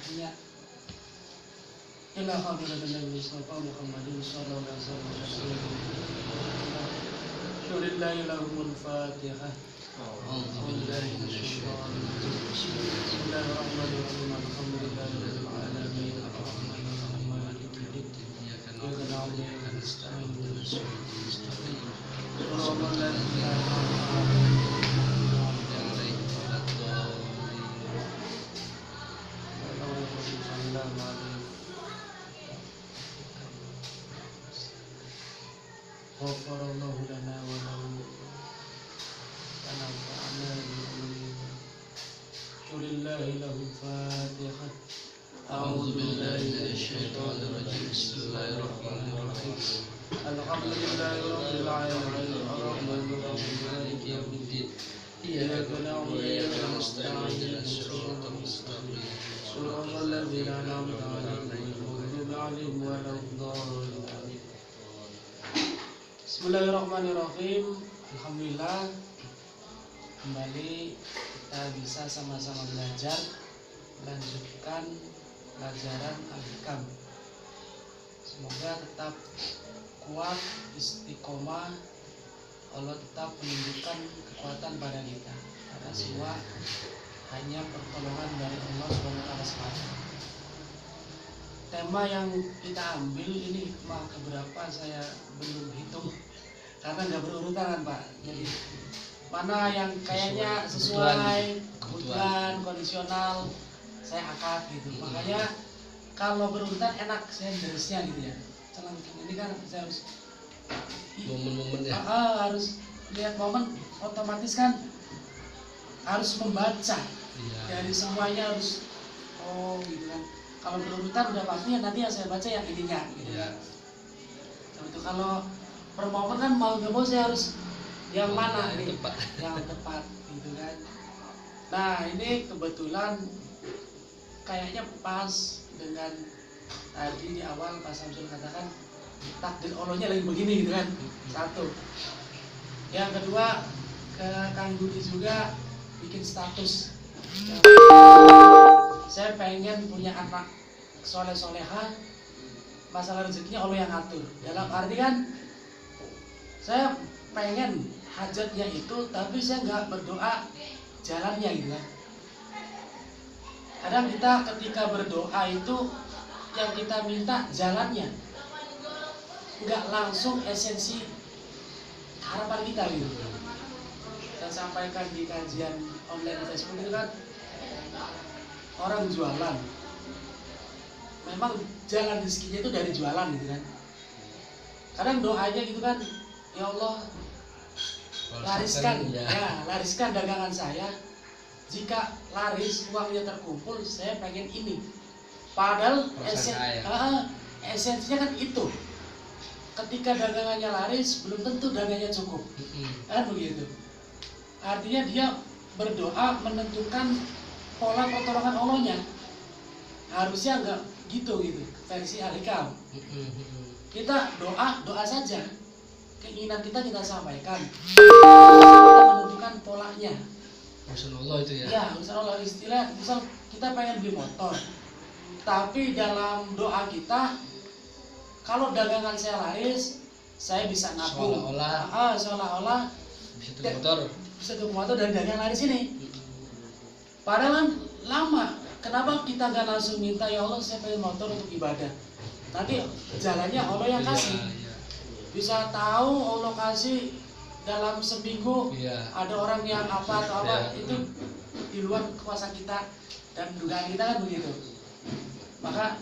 punya. Ila hadratin Nabi Mustafa Muhammadin sallallahu alaihi wasallam. Alhamdulillahi lahumul Fatihah. Bismillahirrahmanirrahim. Alhamdulillahirabbil alamin. Arrahmanirrahim. Maliki yaumiddin. Iyyaka na'budu wa iyyaka nasta'in. Ihdinas siratal mustaqim. Shiratal ladzina an'amta 'alaihim Ghafarallahu lana wa lahum wa nafa'ana bihi. Alhamdulillahi lahul Fatihah. A'udzu billahi minasyaitonir rajim. Bismillahirrahmanirrahim. Alhamdulillahi rabbil alamin. Arrahmanir rahim. Maliki yaumiddin. Iyyaka na'budu wa iyyaka nasta'in. Ihdinas siratal mustaqim. Shiratal ladzina an'amta 'alaihim ghairil maghdubi 'alaihim waladdallin. Bismillahirrahmanirrahim. Alhamdulillah kembali kita bisa sama-sama belajar, melanjutkan pelajaran Al-Hikam. Semoga tetap kuat, istiqomah. Allah tetap menunjukkan kekuatan pada kita, karena semua hanya pertolongan dari Allah SWT. Tema yang kita ambil ini hikmah keberapa saya belum hitung karena nggak berurutan kan Pak. Jadi mana yang kayaknya sesuai kebutuhan kondisional saya angkat gitu. Makanya kalau berurutan enak saya derasnya gitu ya. Ini kan saya harus momen-momen ya. Harus lihat momen, otomatis kan harus membaca. Iya. Dari semuanya harus gitu kan. Kalau berurutan udah pasti ya nanti yang saya baca yang ininya gitu kan. Itu kalau per momen kan mau nggak mau saya harus yang mana nih yang tepat gitu kan. Nah ini kebetulan kayaknya pas dengan tadi di awal Pak Samsul katakan takdir Allahnya lagi begini gitu kan. Satu. Yang kedua ke Kang Budi juga bikin status. Saya pengen punya anak soleh-soleha, masalah rezekinya Allah yang atur. Dalam arti kan saya pengen hajatnya itu, tapi saya nggak berdoa jalannya gitu kan. Kadang kita ketika berdoa itu yang kita minta jalannya, nggak langsung esensi harapan kita gitu. Saya sampaikan di kajian online Facebook itu kan, orang jualan, memang jalan rezekinya itu dari jualan gitu kan. Kadang doanya gitu kan, ya Allah lariskan, lariskan dagangan saya. Jika laris uangnya terkumpul, saya pengen ini. Padahal esensinya kan itu. Ketika dagangannya laris, belum tentu dagangannya cukup, kan begitu. Artinya dia berdoa menentukan pola pertolongan Allahnya. Harusnya enggak gitu versi Al-Hikam. Kita doa saja, keinginan kita sampaikan, kita menentukan polanya. Urusan Allah itu ya. Ya, urusan Allah. Istilah misal kita pengen beli motor, tapi dalam doa kita, kalau dagangan saya laris, saya bisa nabung. Seolah-olah bisa tuh motor dari dagangan laris ini. Padahal kan lama. Kenapa kita nggak langsung minta, ya Allah saya pengen motor untuk ibadah? Nanti jalannya Allah yang kasih. Bisa tahu Allah kasih dalam seminggu ada orang yang apa atau apa, itu di luar kuasa kita dan dugaan kita kan begitu. Maka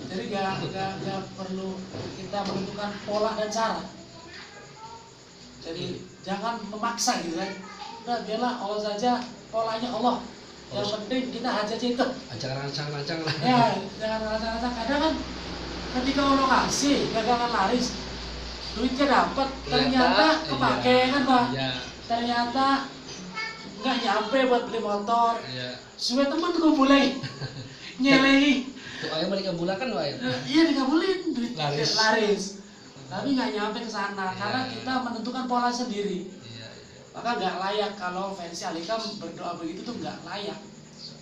jadi nggak perlu kita menentukan pola dan cara. Jadi jangan memaksa gitu kan. Udah biarlah Allah saja, polanya Allah. Yang penting kita hajat itu. Rancang-rancang lah. Ya, jangan rancang-rancang. Kadang kan ketika Allah kasih dagangan laris, duitnya dapat, ternyata kepake kan Pak. Ternyata nggak nyampe buat beli motor. Suwe teman gue mulai nyelehi. Doanya mau dikabulkan Pak ya? Iya dikabulin, duit laris. Tapi nggak nyampe ke sana karena kita menentukan pola sendiri. Maka nggak layak kalau versi Al-Hikam berdoa begitu tuh nggak layak.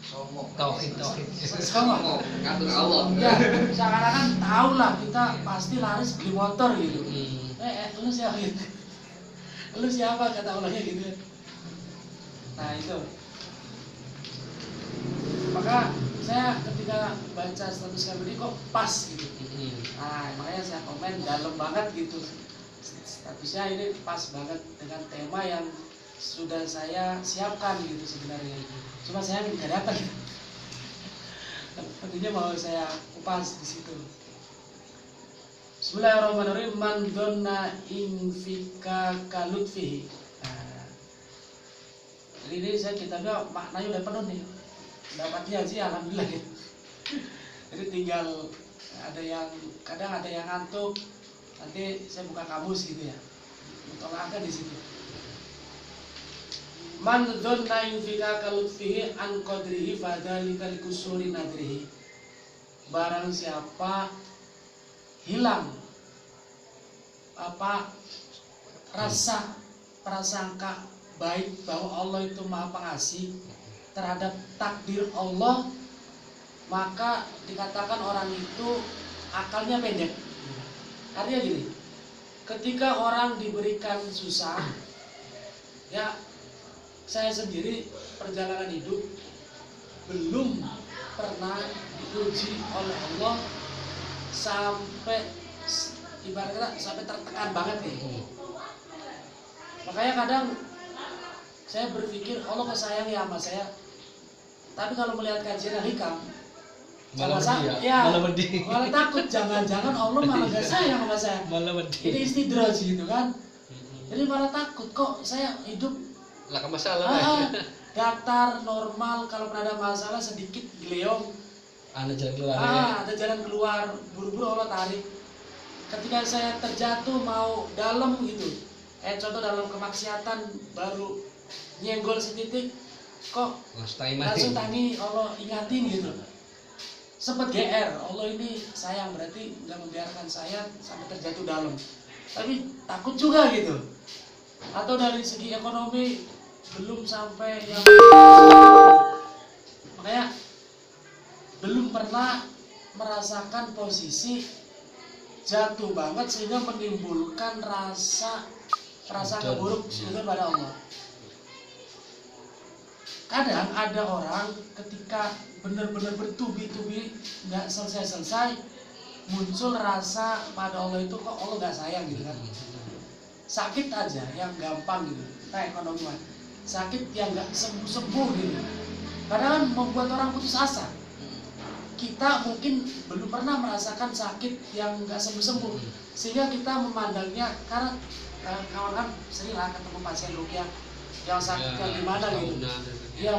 Tauhid. Sama. Ngatur Allah. Ya, seakan-akan tahu lah kita pasti laris beli motor gitu. Lu siapa gitu? Lu siapa kata Allahnya gitu. Nah itu. Maka saya ketika baca status kami ini kok pas gitu. Nah makanya saya komen dalam banget gitu. Statusnya ini pas banget dengan tema yang sudah saya siapkan gitu sebenarnya. Cuma saya nggak dapat. Tentunya mau saya kupas di situ. Bismillahirrahmanirrahim. Man dhanna infika kalutfihi. Nah, jadi ini saya kitabnya maknanya udah penuh nih. Dapat dia sih alhamdulillah ya. Jadi tinggal ada yang kadang ada yang ngantuk. Nanti saya buka kamus gitu ya. Tolakkan di situ. Man dhanna infika kalutfihi an qadrihi fadzalika likusuri nadrihi. Barang siapa hilang rasa prasangka baik bahwa Allah itu Maha Pengasih terhadap takdir Allah, maka dikatakan orang itu akalnya pendek. Artinya gini, ketika orang diberikan susah, ya saya sendiri perjalanan hidup belum pernah diuji oleh Allah sampai ibaratnya sampai tertekan banget nih. Makanya kadang saya berpikir Allah kok sayang ya sama saya. Tapi kalau melihat kajian Al-Hikam malah takut jangan-jangan Allah malah gak sayang sama saya. Ini istidraj gitu kan. Jadi malah takut kok saya hidup lah masalah. Datar normal, kalau pernah ada masalah sedikit geleong. Ada jalan keluar. Ada jalan keluar, buru-buru Allah tarik. Ketika saya terjatuh mau dalam gitu, contoh dalam kemaksiatan baru nyenggol setitik, kok langsung tangi Allah ingatin gitu. Sempat GR, Allah ini sayang berarti nggak membiarkan saya sampai terjatuh dalam. Tapi takut juga gitu. Atau dari segi ekonomi belum sampai yang makanya belum pernah merasakan posisi jatuh banget sehingga menimbulkan rasa keburuk sehingga pada Allah. Kadang ada orang ketika benar-benar bertubi-tubi nggak selesai muncul rasa pada Allah itu kok Allah nggak sayang gitu kan. Sakit aja yang gampang gitu, kayak ekonomi sakit yang nggak sembuh gitu, kadang membuat orang putus asa. Kita mungkin belum pernah merasakan sakit yang nggak sembuh sehingga kita memandangnya, karena kawan kan sering lah ketemu pasien rukyah yang sakitnya gimana gitu ya.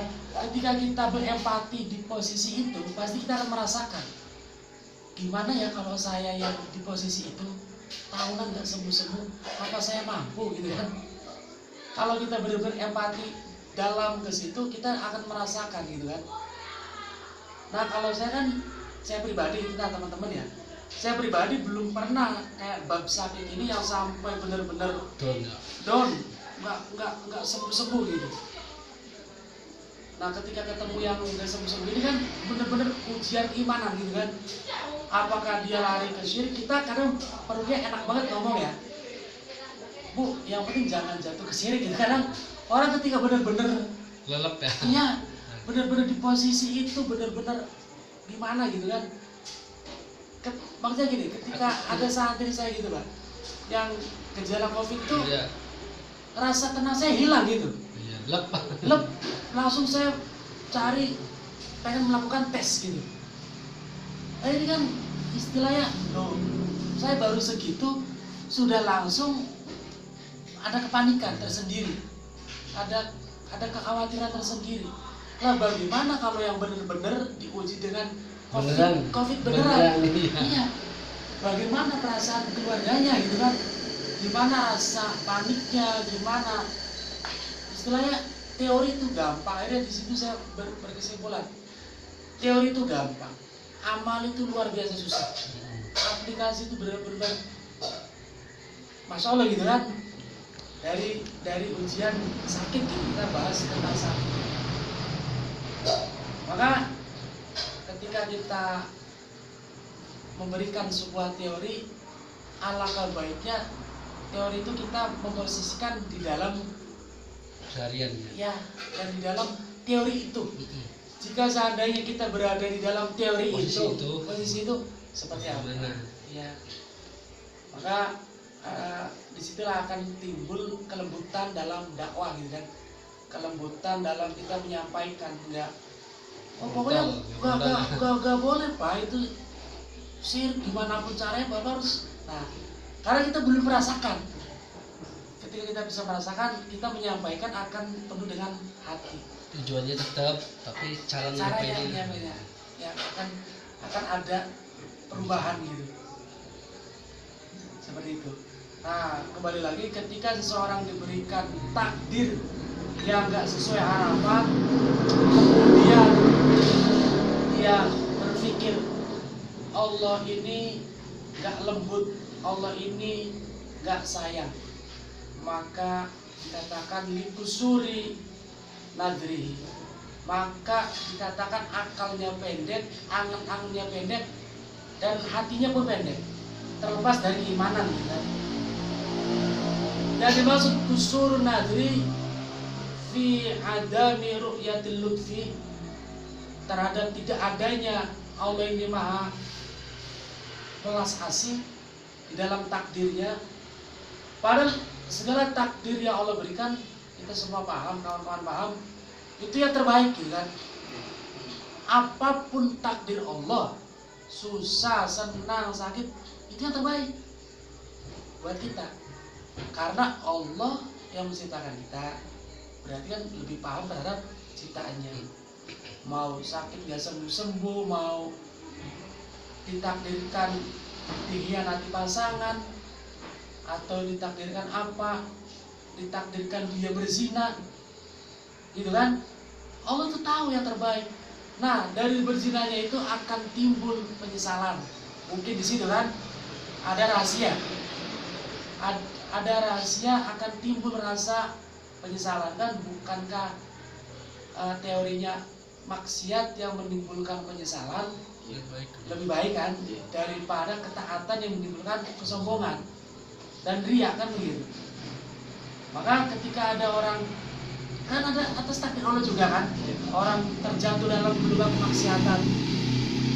Ketika kita berempati di posisi itu pasti kita akan merasakan gimana ya kalau saya yang di posisi itu tahunan nggak sembuh-sembuh, apa saya mampu gitu kan. Kalau kita benar-benar empati dalam ke situ, kita akan merasakan gitu kan. Nah kalau saya pribadi, kita teman-teman ya, saya pribadi belum pernah kayak bab sakit ini yang sampai benar-benar down, nggak sembuh-sembuh gitu. Nah ketika ketemu yang nggak sembuh-sembuh ini kan benar-benar ujian imanan gitu kan. Apakah dia lari ke syirik? Kita kadang perutnya enak banget ngomong ya, Bu, yang penting jangan jatuh ke syirik gitu. Kadang orang ketika benar-benar lelep ya. Iya, benar-benar di posisi itu, benar-benar gimana gitu kan. Maksudnya gini, ketika ada santri saya gitu Pak, yang gejala COVID itu rasa tenang saya hilang gitu. Lep, langsung saya cari, pengen melakukan tes gitu. Ini kan istilahnya, saya baru segitu sudah langsung ada kepanikan tersendiri, ada kekhawatiran tersendiri. Lah bagaimana kalau yang benar-benar diuji dengan COVID beneran? Iya. Bagaimana perasaan keluarganya gitu kan? Gimana rasa paniknya? Gimana? Istilahnya teori itu gampang. Akhirnya di situ saya berkesimpulan. Teori itu gampang. Amal itu luar biasa susah. Aplikasi itu benar-benar Masya Allah gitu kan. Dari ujian sakit kita bahas tentang sakit. Maka ketika kita memberikan sebuah teori, alangkah baiknya teori itu kita memposisikan di dalam Seharian. ya, dan di dalam teori itu. Jika seandainya kita berada di dalam teori posisi itu seperti apa? Ya. Maka disitulah akan timbul kelembutan dalam dakwah gitu kan, kelembutan dalam kita menyampaikan. Enggak, pokoknya gak boleh Pak, itu sir gimana pun caranya Bapak harus. Nah, karena kita belum merasakan. Ketika kita bisa merasakan, kita menyampaikan akan penuh dengan hati. Tujuannya tetap, tapi caranya ya akan ada perubahan gitu. Seperti itu. Nah, kembali lagi ketika seseorang diberikan takdir yang enggak sesuai harapan, kemudian dia berpikir Allah ini enggak lembut, Allah ini enggak sayang, maka dikatakan likusuri nadrihi, maka dikatakan akalnya pendek, angan-angannya pendek, dan hatinya pun pendek, terlepas dari keimanan kita. Dan dimaksud kusur nadri fi adami ru'yatil lutfi, terhadap tidak adanya Allah ini maha belas asih di dalam takdirnya. Padahal segala takdir yang Allah berikan, kita semua paham, kawan-kawan paham, itu yang terbaik gitu kan. Apapun takdir Allah, susah, senang, sakit, itu yang terbaik buat kita. Karena Allah yang menciptakan kita, berarti kan lebih paham terhadap ciptaannya. Mau sakit gak sembuh-sembuh, mau ditakdirkan dikhianati pasangan, atau ditakdirkan apa, ditakdirkan dia berzina, gitu kan? Allah itu tahu yang terbaik. Nah, dari berzinanya itu akan timbul penyesalan. Mungkin di situ kan ada rahasia. Ada rahasia, akan timbul rasa penyesalan. Dan bukankah teorinya maksiat yang menimbulkan penyesalan lebih baik kan daripada ketaatan yang menimbulkan kesombongan dan riya kan begitu. Maka ketika ada orang, kan ada atas takdir Allah juga kan, orang terjatuh dalam lubang kemaksiatan.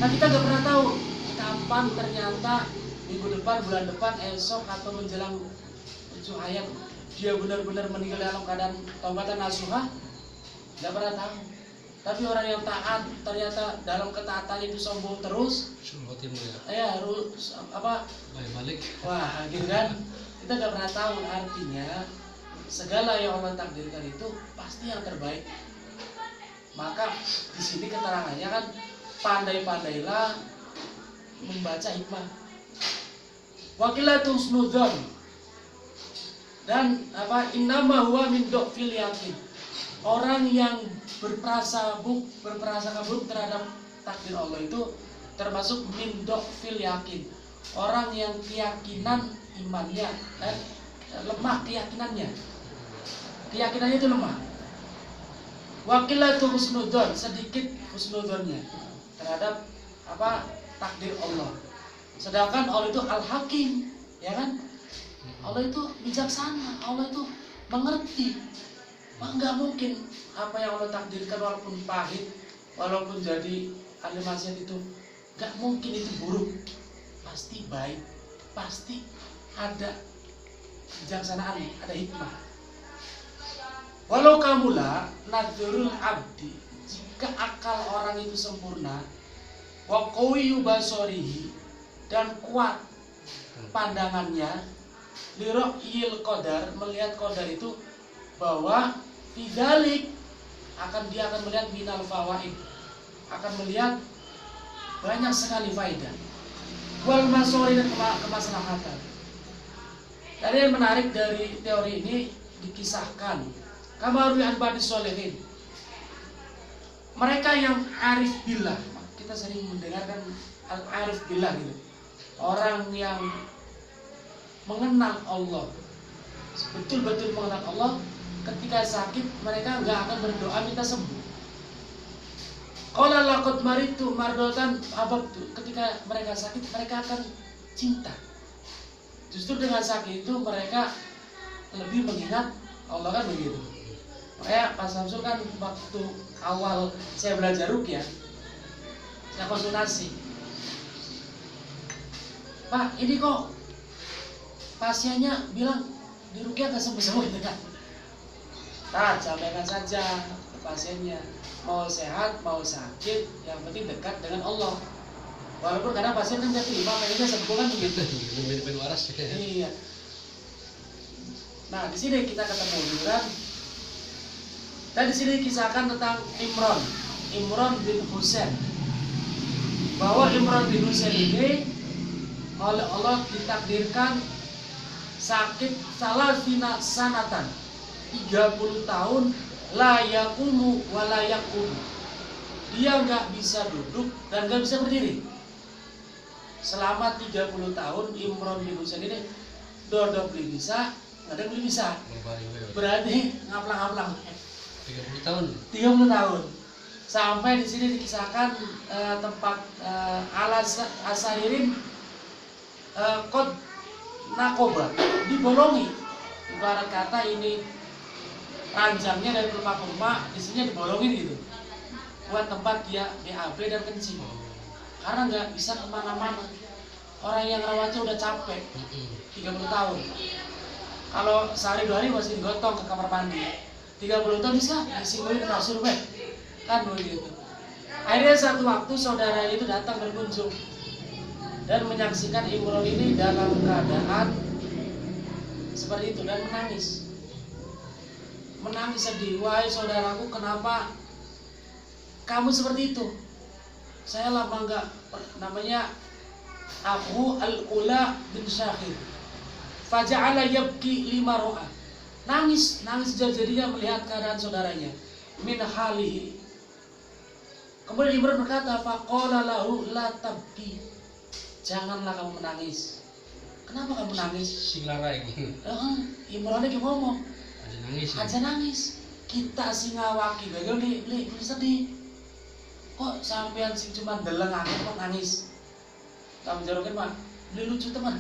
Nah, kita gak pernah tahu kapan ternyata minggu depan, bulan depan, esok, atau menjelang ujung hayat dia benar-benar meninggal dalam keadaan taubatan nasuha. Gak pernah tahu. Tapi orang yang taat ternyata dalam ketaatannya itu sombong terus. Balik. Wah, gitu kan? Kita gak pernah tahu. Artinya segala yang Allah takdirkan itu pasti yang terbaik. Maka di sini keterangannya kan, pandai-pandailah membaca hikmah. Wakilatul snudon, dan innama huwa min dhafil yakin. Orang yang berprasangka buruk terhadap takdir Allah itu termasuk min dhafil yakin. Orang yang keyakinan imannya lemah, keyakinannya itu lemah. Wakilatul husnudon, sedikit husnudonnya terhadap takdir Allah. Sedangkan Allah itu al-hakim, ya kan? Allah itu bijaksana, Allah itu mengerti. Enggak mungkin apa yang Allah takdirkan walaupun pahit, walaupun jadi ahli maksiat itu, enggak mungkin itu buruk. Pasti baik, pasti ada kebijaksanaan, ada hikmah. Walau kamula nadzurul abdi, jika akal orang itu sempurna, wa qawiyu basarihi, dan kuat pandangannya, liru'yil qadar, melihat qadar itu bahwa fidalik dia akan melihat minal fawaid, akan melihat banyak sekali faedah, wal masori, dan kemaslahatan. Dari yang menarik dari teori ini dikisahkan kama ru'yan ba'di sholihin, mereka yang arif billah. Kita sering mendengarkan arif billah gitu, orang yang mengenal Allah, betul-betul mengenal Allah. Ketika sakit mereka nggak akan berdoa minta sembuh. Qala laqad maritu mardotan ababtu. Ketika mereka sakit, mereka akan cinta. Justru dengan sakit itu mereka lebih mengingat Allah, kan begitu. Makanya Pak Samsul kan waktu awal saya belajar ruqyah, saya konsultasi, Pak, ini kok pasiennya bilang di ruqyah gak sembuh-sembuh gitu kan. Nah, sampaikan saja ke pasiennya, mau sehat, mau sakit, yang penting dekat dengan Allah. Walaupun kadang pasien kan tidak terima, pengennya sembuh kan begitu. Main waras. Iya. Nah, di sini kita ketemu gitu kan. Dan di sini kisahkan tentang Imran bin Husain. Bahwa Imran bin Husain ini oleh Allah ditakdirkan sakit salasina sanatan, 30 tahun la yaqumu wa la yaqumu. Dia nggak bisa duduk dan nggak bisa berdiri. Selama 30 tahun Imran bin Husain ini dodok beli bisa, nggak beli bisa. Berarti ngaplang-ngaplang. 30 tahun. 30 tahun. Sampai di sini dikisahkan tempat Al-Asairin Qad Nakoba dibolongi. Ibarat kata ini ranjangnya dari kurma-kurma, isinya dibolongin gitu. Buat tempat dia BAB dan kencing. Karena nggak bisa kemana-mana. Orang yang rawatnya udah capek 30 tahun. Kalau sehari 2 hari masih digotong ke kamar mandi, 30 tahun bisa disinggung kasur weh, kan begitu. Akhirnya satu waktu saudara itu datang berkunjung dan menyaksikan Imran ini dalam keadaan seperti itu dan menangis sedih. Wahai saudaraku, kenapa kamu seperti itu? Saya lama enggak, namanya Abu Al-Ula bin Syahir. Faja'ala yabki lima ro'a. Nangis jadinya melihat keadaan saudaranya. Min halihi. Kemudian Imran berkata, faqala lahu la tabki. Janganlah kamu menangis. Kenapa kamu menangis? Silara ini. Imran ini ngomong. Aja nangis. Kita sing ngawaki, beli sedih. Kok sampean sing cuma deleng aku kok nangis? Kamu jarokin Pak, beli lucu teman.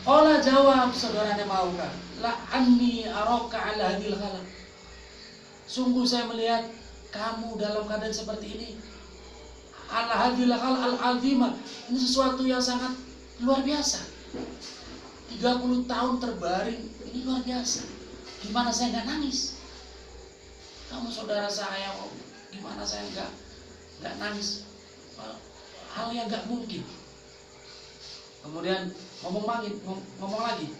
Qala jawab saudaranya Mauka, la anni araka ala hadil khalaq. Sungguh saya melihat kamu dalam keadaan seperti ini. Ala hadil khalaq al-azimah. Ini sesuatu yang sangat luar biasa. 30 tahun terbaring, ini luar biasa. Gimana saya nggak nangis? Kamu saudara saya, gimana saya nggak nangis? Hal yang nggak mungkin. Kemudian ngomong lagi.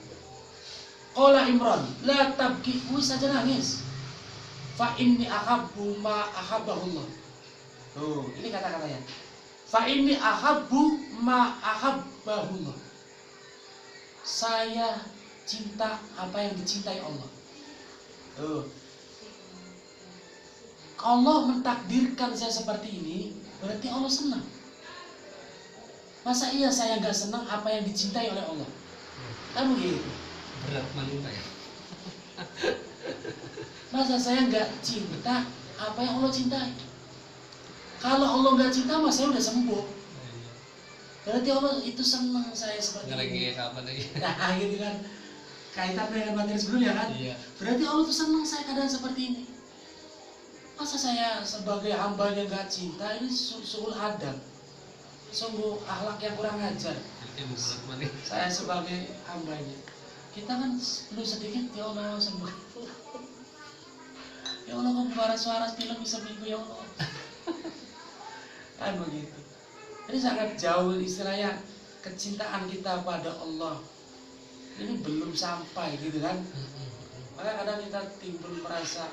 Qala Imran, la tabki, saja nangis. Fa inni ahabbu ma ahabbahullah. Tuh, ini kata-katanya. Fa inni ahabbu ma ahabbahullah. Saya cinta apa yang dicintai Allah. Tuh. Allah mentakdirkan saya seperti ini, berarti Allah senang. Masa iya saya nggak senang apa yang dicintai oleh Allah? Kan begitu. Berat manusia ya. Masa saya nggak cinta apa yang Allah cintai? Kalau Allah nggak cinta, mas saya udah sembuh. Berarti Allah itu senang saya seperti ini. Kapan lagi? Nah, gitu kan. Kaitan dengan materi sebelumnya kan. Iya. Berarti Allah itu senang saya keadaan seperti ini. Masa saya sebagai hambanya nggak cinta, ini suul adab. Sungguh akhlak yang kurang ajar. Saya sebagai hambanya. Kita kan perlu sedikit, ya Allah sembuh. Ya Allah kok waras-waras film bisa minggu ya Allah. Kan begitu. Jadi sangat jauh istilahnya kecintaan kita pada Allah. Ini belum sampai gitu kan. Maka kadang kita timbul merasa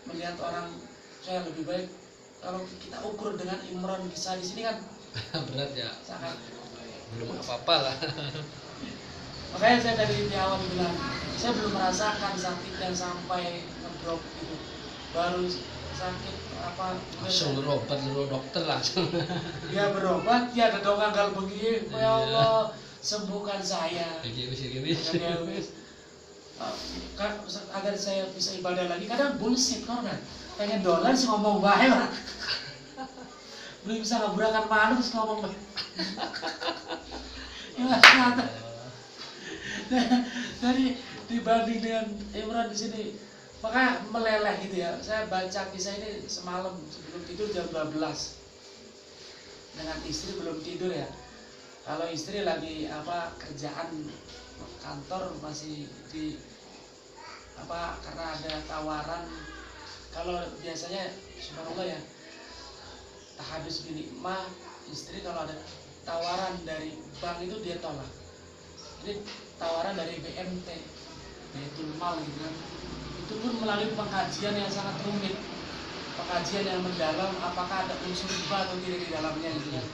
melihat orang saya lebih baik. Kalau kita ukur dengan Imran kisah di sini kan berat ya. Sangat. Belum apa-apa lah. Makanya saya dari awal bilang, saya belum merasakan sakit yang sampai ngedrop gitu. Baru sakit apa? Langsung berobat dulu dokter langsung. Dia berobat, dia ada dongeng gal begini, ya Allah sembuhkan saya. Gini. Agar saya bisa ibadah lagi. Kadang bullshit kan? pengen dolan sih ngomong bae lah. Belum bisa ngaburakan mana terus ngomong bae. Ya ternyata dari dibanding dengan Imran di sini makanya meleleh gitu ya. Saya baca kisah ini semalam sebelum tidur jam 12 dengan istri belum tidur ya. Kalau istri lagi kerjaan kantor masih di karena ada tawaran. Kalau biasanya subhanallah ya tahadus bin nikmah, istri kalau ada tawaran dari bank itu dia tolak. Ini tawaran dari BMT, Baitul Mal gitu kan. Itu pun melalui pengkajian yang sangat rumit, pengkajian yang mendalam apakah ada unsur riba atau tidak di dalamnya gitu kan.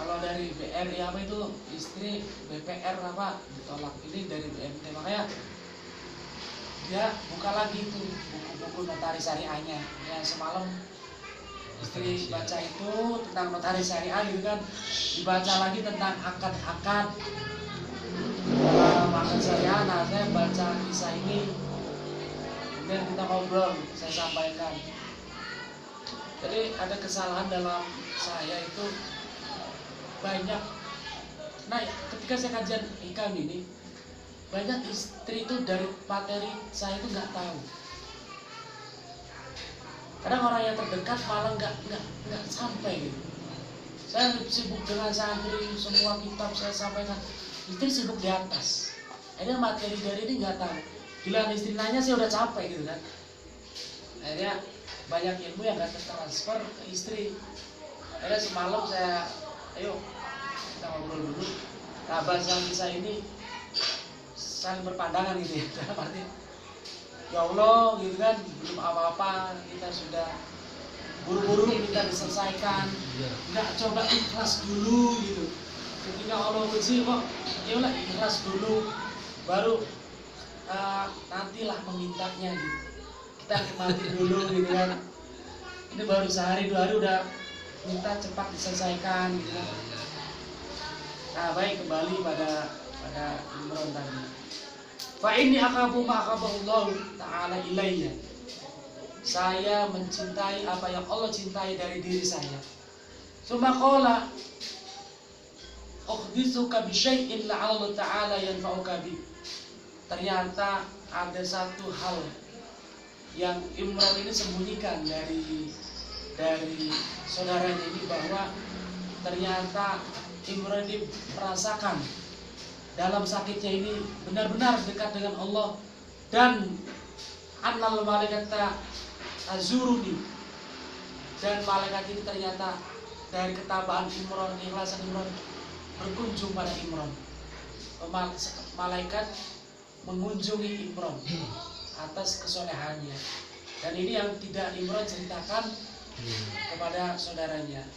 Kalau dari BRI itu istri BPR ditolak, ini dari BMT. Makanya dia buka lagi itu buku-buku notaris syariahnya. Yang semalam istri baca itu tentang notaris syariah gitu kan, dibaca lagi tentang akad-akad akad syariah. Nah, saya baca kisah ini kemudian kita ngobrol, saya sampaikan. Jadi ada kesalahan dalam saya itu banyak. Nah, ketika saya kajian hikam ini banyak istri itu dari materi saya itu nggak tahu. Kadang orang yang terdekat malah nggak sampai gitu. Saya sibuk dengan santri, semua kitab saya sampaikan, istri sibuk di atas. Akhirnya materi dari ini nggak tahu. Bila istri nanya saya udah capek gitu kan. Akhirnya banyak ilmu yang nggak tertransfer ke istri. Akhirnya semalam saya, ayo kita ngobrol dulu. Nah, bahasa kisah ini saling berpandangan gitu ya. Dalam arti ya Allah gitu kan, belum apa-apa kita sudah buru-buru kita diselesaikan, nggak coba ikhlas dulu gitu. Ketika Allah uji kok ya udah ikhlas dulu baru nantilah memintanya gitu. Kita nikmati dulu gitu kan. Ini baru sehari 2 hari udah minta cepat diselesaikan gitu kan. Nah, baik, kembali pada Imran tadi. Fa inni akhafu ma akhaballahu ta'ala ilayya. Saya mencintai apa yang Allah cintai dari diri saya. Summa qala uhdithuka bi syai'in la'alla Allah ta'ala yanfa'uka bi. Ternyata ada satu hal yang Imran ini sembunyikan dari saudaranya ini, bahwa ternyata Imran ini merasakan dalam sakitnya ini benar-benar dekat dengan Allah, dan annal malaikata azuruni, dan malaikat ini ternyata dari ketabahan Imran, keikhlasan Imran berkunjung pada Imran. Malaikat mengunjungi Imran atas kesolehannya, dan ini yang tidak Imran ceritakan kepada saudaranya.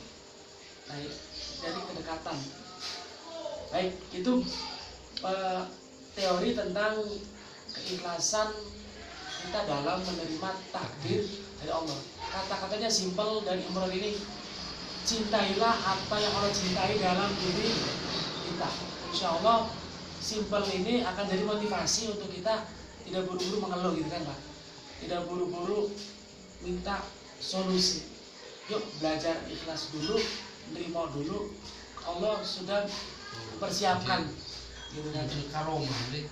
Nah, dari kedekatan. Baik, itu teori tentang keikhlasan kita dalam menerima takdir dari Allah. Kata-katanya simpel dan Imran ini, cintailah apa yang Allah cintai dalam diri kita. Insya Allah simpel ini akan jadi motivasi untuk kita tidak buru-buru mengeluh gitu kan Pak. Tidak buru-buru minta solusi. Yuk belajar ikhlas dulu, nerima dulu. Allah sudah persiapkan gitu kan. Karomah nih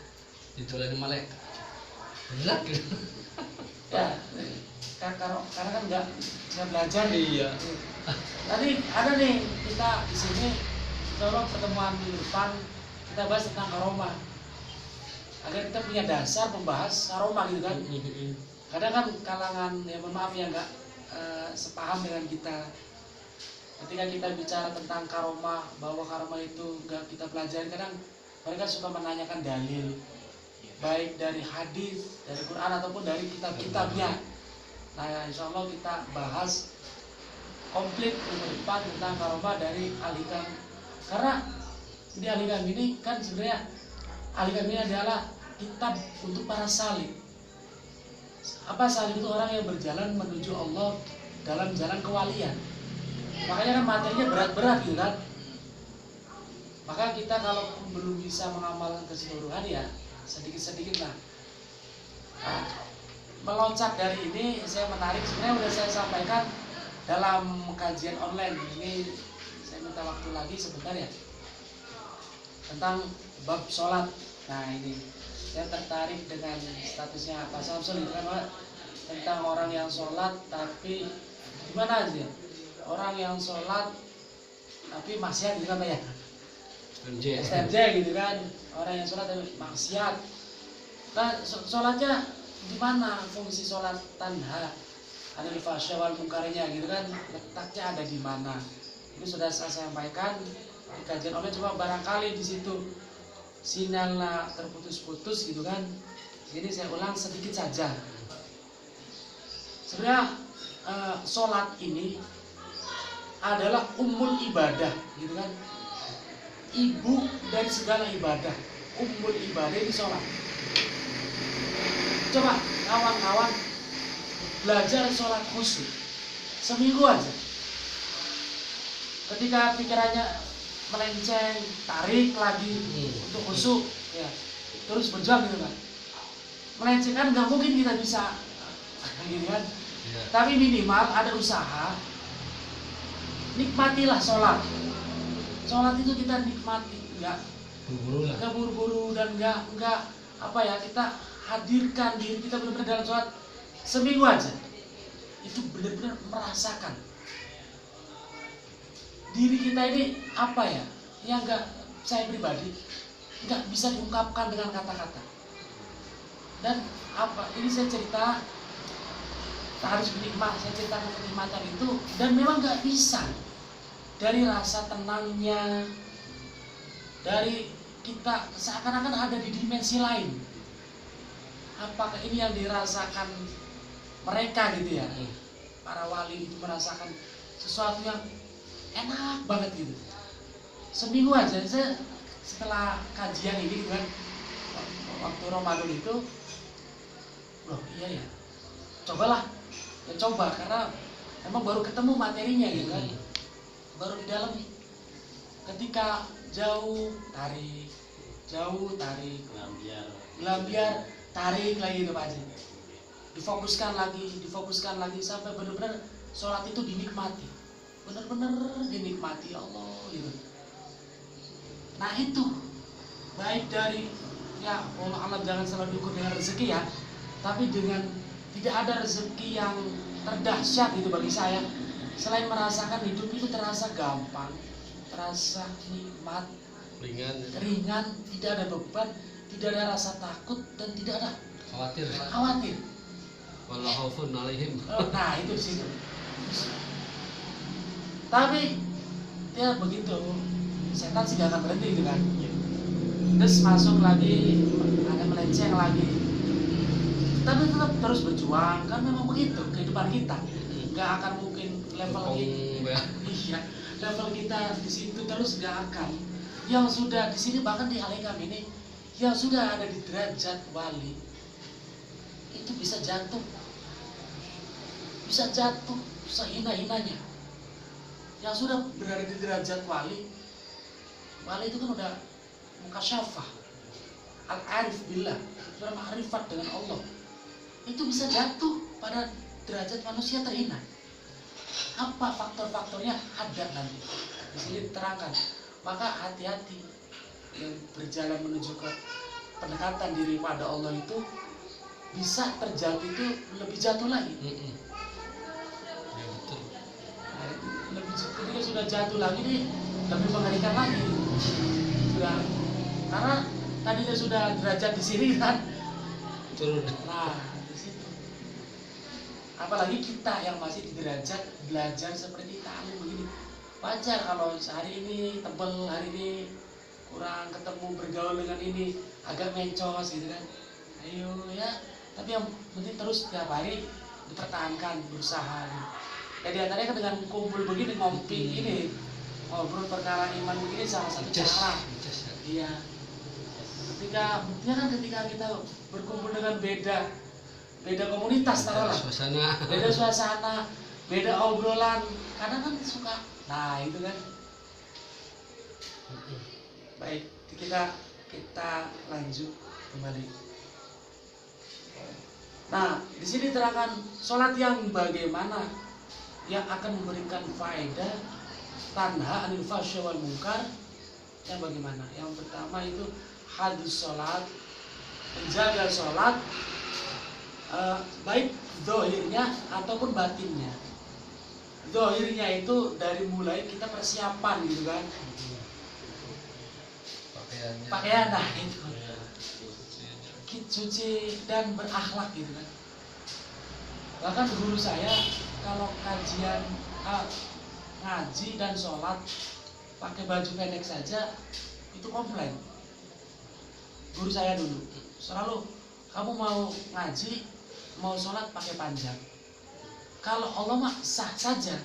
ditolak malaikat berat gitu Ya karena kan nggak belajar. Iya. Tadi ada nih kita di sini kalau pertemuan di depan kita bahas tentang karomah agar kita punya dasar membahas karomah gitu kan. Kadang kan kalangan ya mohon maaf ya nggak sepaham dengan kita. Ketika kita bicara tentang karomah, bahwa karomah itu nggak kita pelajari, kadang mereka suka menanyakan dalil, baik dari hadis, dari Quran ataupun dari kitab-kitabnya. Nah, insya Allah kita bahas komplit minggu depan tentang karomah dari Al-Hikam. Karena di Al-Hikam ini kan sebenarnya Al-Hikam ini adalah kitab untuk para salih. Apa salih itu? Orang yang berjalan menuju Allah dalam jalan kewalian. Makanya kan materinya berat-berat gitu kan. Maka kita kalau belum bisa mengamalkan keseluruhan ya sedikit-sedikit lah. Nah, meloncat dari ini saya menarik, sebenarnya udah saya sampaikan dalam kajian online. Ini saya minta waktu lagi sebentar ya, tentang bab sholat. Nah ini saya tertarik dengan statusnya Pak Samsul itu kan Pak, tentang orang yang sholat tapi gimana aja, orang yang sholat tapi maksiat gitu kan Pak ya, STMJ gitu kan, orang yang sholat tapi maksiat. Nah sholatnya gimana, fungsi sholat tanha anil fahsya wal munkarnya gitu kan, letaknya ada di mana? Ini sudah saya sampaikan di kajian online, cuma barangkali di situ sinyalnya terputus-putus gitu kan. Jadi saya ulang sedikit saja. Sebenarnya sholat ini adalah ummul ibadah gitu kan, ibu dari segala ibadah. Ummul ibadah itu sholat. Coba kawan-kawan belajar sholat khusyuk seminggu aja. Ketika pikirannya melenceng, tarik lagi untuk khusyuk, ya terus berjuang gitu kan. Melenceng kan nggak mungkin kita bisa, gitu kan. Ya. Tapi minimal ada usaha. Nikmatilah sholat. Sholat itu kita nikmati, nggak buru-buru dan nggak apa ya, kita hadirkan diri kita benar-benar dalam sholat seminggu aja. Itu benar-benar merasakan diri kita ini apa ya, yang nggak, saya pribadi nggak bisa diungkapkan dengan kata-kata. Dan apa ini saya cerita harus menikmati, saya ceritakan kenikmatan itu, dan memang nggak bisa dari rasa tenangnya, dari kita seakan-akan ada di dimensi lain. Apakah ini yang dirasakan mereka gitu ya, para wali itu merasakan sesuatu yang enak banget gitu. Seminggu aja saya setelah kajian ini gitu kan, waktu Ramadan itu, loh iya ya, cobalah ya, coba, karena emang baru ketemu materinya gitu kan, baru di dalam. Ketika jauh tarik, gelambiar tarik lagi itu Pak Haji, difokuskan lagi sampai benar-benar sholat itu dinikmati, benar-benar dinikmati Allah gitu. Nah itu baik dari, ya Allah alam jangan selalu diukur dengan rezeki ya, tapi dengan tidak ada rezeki yang terdahsyat gitu bagi saya selain merasakan hidup itu terasa gampang, terasa nikmat, ringan, tidak ada beban, tidak ada rasa takut, dan tidak ada khawatir. Wala khaufun alaihim. Nah itu di situ. Tapi ya begitu, setan sih gak akan berhenti gitu kan. Terus masuk lagi, ada melenceng lagi. Tapi tetap terus berjuang, kan memang begitu kehidupan kita. Gak akan mungkin level kita, iya, level kita di situ terus gak akan. Yang sudah di sini, bahkan di Al-Hikam ini, yang sudah ada di derajat wali itu bisa jatuh sehina-hinanya. Yang sudah berada di derajat wali itu kan udah mukasyafah, al-arif billah, sudah ma'rifat dengan Allah, itu bisa jatuh pada derajat manusia terhina. Apa faktor-faktornya ada nanti di sini diterangkan. Maka hati-hati yang berjalan menuju ke pendekatan diri pada Allah itu bisa terjatuh itu lebih jatuh lagi. Ya, betul. Nah, lebih, ketika sudah jatuh lagi nih lebih mengerikan lagi. Sudah, karena tadinya sudah derajat di sini kan turun. Nah, di situ. Apalagi kita yang masih di derajat belajar seperti tamu begini. Wajar kalau sehari ini tebel, hari ini kurang ketemu, bergaul dengan ini agak mencos gitu kan. Ayo ya, tapi yang penting terus tiap hari dipertahankan, berusaha. Ya diantaranya kan dengan kumpul begini, ngopi ini, ngobrol perkara iman begini salah satu cara. Iya. Ketika buktinya kan ketika kita berkumpul dengan beda komunitas, taruhlah, beda suasana, beda obrolan, kadang kan suka. Nah itu kan. Baik, kita lanjut kembali. Nah, di sini terangkan sholat yang bagaimana yang akan memberikan faedah tanha anil fahsya wal munkar yang bagaimana? Yang pertama itu hadis sholat, menjaga sholat baik zahirnya ataupun batinnya. Zahirnya itu dari mulai kita persiapan gitu kan, pakaian, nah itu cuci dan berakhlak gitu kan. Bahkan guru saya kalau kajian ngaji dan sholat pakai baju pendek saja itu komplain. Guru saya dulu selalu, kamu mau ngaji mau sholat pakai panjang, kalau Allah mah sah saja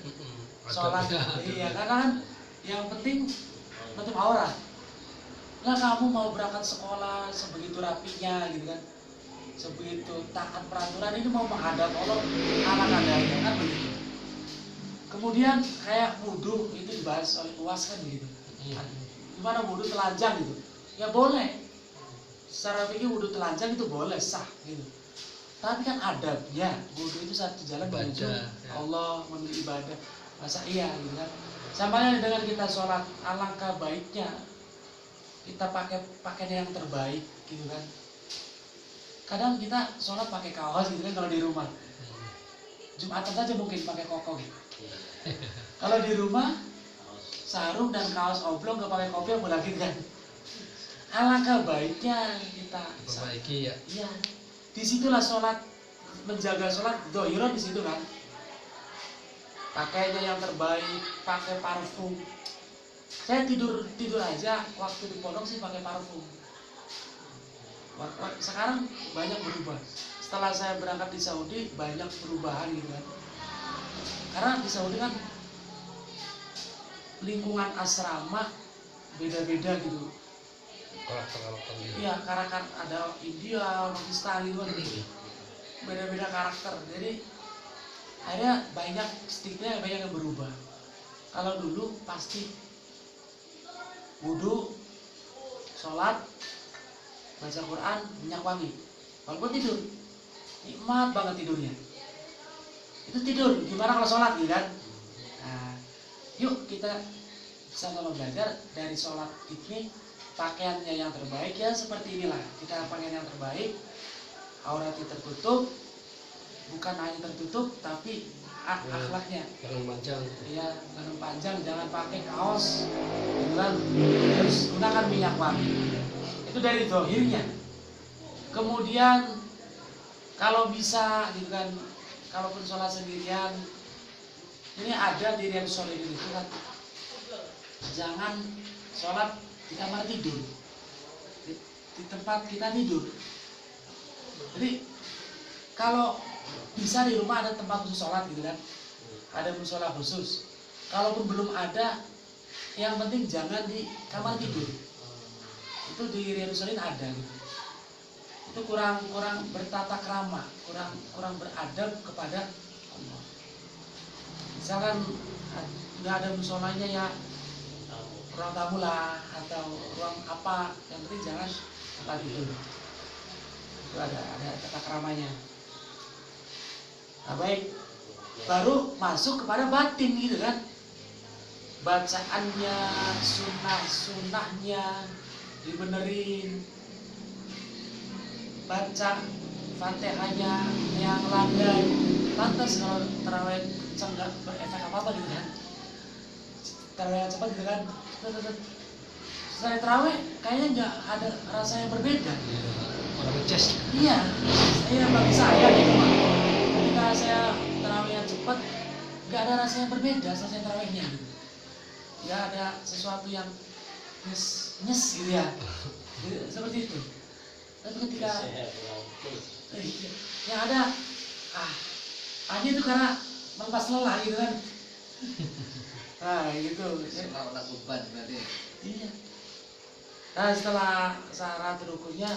sholat. Iya, karena kan yang penting nutup aurat. Lah kamu mau berangkat sekolah sebegitu rapinya gitu kan, sebegitu taat peraturan, ini mau menghadap Allah ala kadanya kan begitu. Kemudian kayak wudhu itu dibahas oleh UAS kan begitu. Gimana wudhu telanjang gitu? Ya boleh. Secara fikih wudhu telanjang itu boleh, sah gitu. Tapi kan adabnya wudhu itu satu jalan menuju Allah, menuju ibadah. Masa iya gitu kan? Samanya dengan kita sholat, alangkah baiknya kita pakai pakaian yang terbaik gitu kan. Kadang kita sholat pakai kaos gitu kan kalau di rumah. Jumatan saja mungkin pakai koko gitu. Kalau di rumah sarung dan kaos oblong gak pakai kopi yang lagi kan. Alangkah baiknya kita perbaiki ya. Iya. Disitulah sholat, menjaga sholat dohiron di situ kan. Pakainya yang terbaik, pakai parfum. Saya tidur aja waktu di pondok sih pakai parfum. Sekarang banyak berubah. Setelah saya berangkat di Saudi banyak perubahan gitu kan. Karena di Saudi kan lingkungan asrama beda-beda gitu. Karakter gitu. Iya, karakter ada India, Pakistan gitu kan. Beda-beda karakter. Jadi akhirnya banyak stigma, banyak yang berubah. Kalau dulu pasti wudhu, sholat, baca Quran, minyak wangi. Walaupun tidur, nikmat banget tidurnya. Itu tidur, gimana kalau sholat gitu kan? Nah, yuk kita sama belajar dari sholat ini, pakaiannya yang terbaik ya seperti inilah. Kita pakaian yang terbaik, auratnya tertutup, bukan hanya tertutup tapi akhlaknya. Lengan panjang. Iya, lengan panjang, jangan pakai kaos, gitu kan. Terus gunakan minyak wangi. Itu dari zahirnya. Kemudian kalau bisa gitu kan, kalaupun sholat sendirian, ini ada di Riyadhus Shalihin itu kan, jangan sholat di kamar tidur, di tempat kita tidur. Jadi kalau bisa di rumah ada tempat khusus sholat gitu kan, ada musola khusus. Kalaupun belum ada, yang penting jangan di kamar tidur. Itu di Riyadhus Shalihin ada gitu. Itu kurang bertata krama, kurang beradab kepada Allah. Misalkan nggak ada musolanya ya ruang tamu lah atau ruang apa, yang penting jangan tempat tidur. Itu ada tata kramanya. Nah, baik, baru masuk kepada batin gitu kan. Bacaannya, sunnahnya dibenerin, baca Fatihahnya yang landai. Lantas kalau terawih kencang nggak berefek apa gitu kan. Terawih yang cepat gitu kan. Setelah terawih kayaknya nggak ada rasa yang berbeda. Orang ngecas. Iya, bagi saya gitu mah. Ketika saya terawih yang cepat, nggak ada rasa yang berbeda selesai terawihnya gitu. Nggak ada sesuatu yang nyes gitu ya. Seperti itu. Tapi ketika yang ada hanya itu karena melepas lelah gitu kan. Nah gitu. Nak beban berarti. Iya. Nah setelah syarat rukunnya,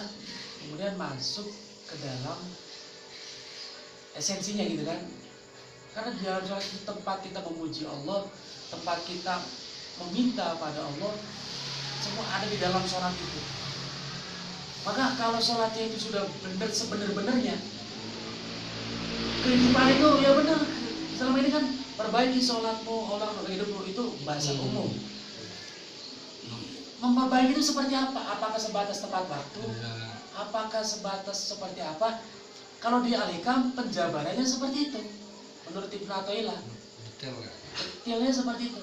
kemudian masuk ke dalam esensinya gitu kan. Karena di dalam sholat itu tempat kita memuji Allah, tempat kita meminta pada Allah, semua ada di dalam sholat itu. Maka kalau sholatnya itu sudah benar sebenar-benarnya, kehidupan itu ya benar. Selama ini kan perbaiki sholatmu, olahraga hidupmu itu bahasa umum. Memperbaiki itu seperti apa? Apakah sebatas tepat waktu? Apakah sebatas seperti apa? Kalau di Al-Hikam penjabarannya seperti itu. Menurut Ibnu Athaillah, detailnya seperti itu.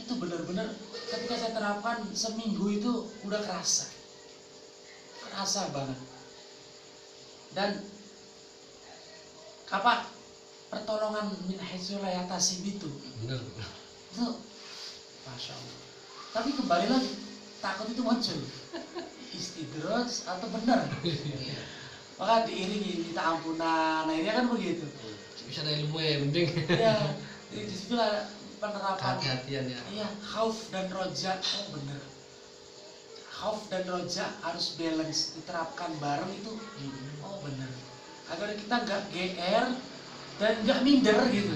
Itu benar-benar ketika saya terapkan seminggu itu udah kerasa banget. Dan apa pertolongan min haitsu la yahtasib itu masya Allah. Tapi kembali lagi, takut itu muncul istidraj atau benar. Maka diiringi minta ampunan, nah ini kan begitu. Bisa ada ilmu ya penting. Ya, di situ lah penerapan kehati-hatian ya. Iya, khauf dan roja. Oh benar, khauf dan roja harus balance, diterapkan bareng itu. Oh benar, agar kita nggak GR dan nggak minder gitu.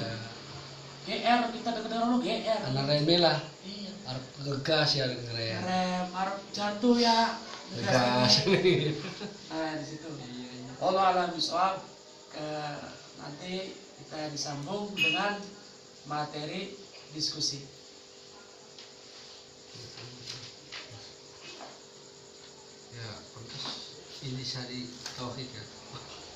GR, kita deket dengan lo GR. Anak remeh lah. Iya. Harus ngegas ya ngerem. Rem, harus jatuh ya. Ngegas. Nah di situ. Allah alam bisawab. Nanti kita disambung dengan materi diskusi. Ya, pantas intisari tauhid ya.